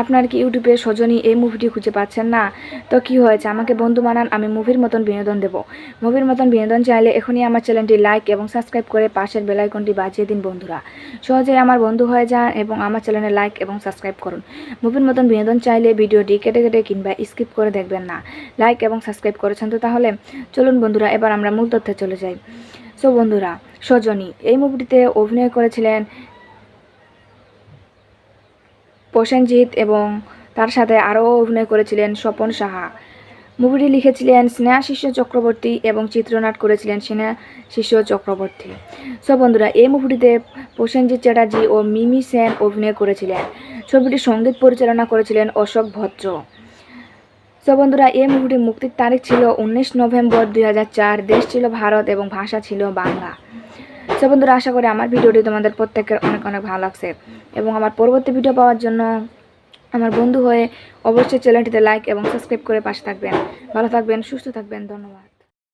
আপনার কি ইউটিউবে সজনী এই মুভিটি খুঁজে পাচ্ছেন না? তো কি হয়েছে, আমাকে বন্ধু বানান, আমি মুভির মতন বিনোদন দেব। মুভির মতন বিনোদন চাইলে এখনই আমার চ্যানেলটি লাইক এবং সাবস্ক্রাইব করে পাশের বেল আইকনটি বাজিয়ে দিন বন্ধুরা। সহজেই আমার বন্ধু হয়ে যান এবং আমার চ্যানেলে লাইক এবং সাবস্ক্রাইব করুন। মুভির মতন বিনোদন চাইলে ভিডিওটি কেটে কেটে কিংবা স্কিপ করে দেখবেন না। লাইক এবং সাবস্ক্রাইব করেছেন তো তাহলে চলুন বন্ধুরা, এবার আমরা মূল তথ্যে চলে যাই। সো বন্ধুরা, সজনী এই মুভিটিতে অভিনয় করেছিলেন প্রসেনজিৎ এবং তার সাথে আরও অভিনয় করেছিলেন স্বপন সাহা। মুভিটি লিখেছিলেন স্নেহাশিস চক্রবর্তী এবং চিত্রনাট করেছিলেন স্নেহাশিস চক্রবর্তী। সো বন্ধুরা, এই মুভিটিতে প্রসেনজিৎ চ্যাটার্জি ও মিমি সেন অভিনয় করেছিলেন। ছবিটির সঙ্গীত পরিচালনা করেছিলেন অশোক ভদ্র। সো বন্ধুরা, এই মুভিটির মুক্তির তারিখ ছিল 19 নভেম্বর 2004। দেশ ছিল ভারত এবং ভাষা ছিল বাংলা। সো বন্ধুরা, আশা করি আমার ভিডিওটি তোমাদের প্রত্যেকের অনেক অনেক ভালো লাগছে এবং আমার পরবর্তী ভিডিও পাওয়ার জন্য আমার বন্ধু হয়ে অবশ্যই চ্যানেলটিতে লাইক এবং সাবস্ক্রাইব করে পাশে থাকবেন। ভালো থাকবেন, সুস্থ থাকবেন, ধন্যবাদ।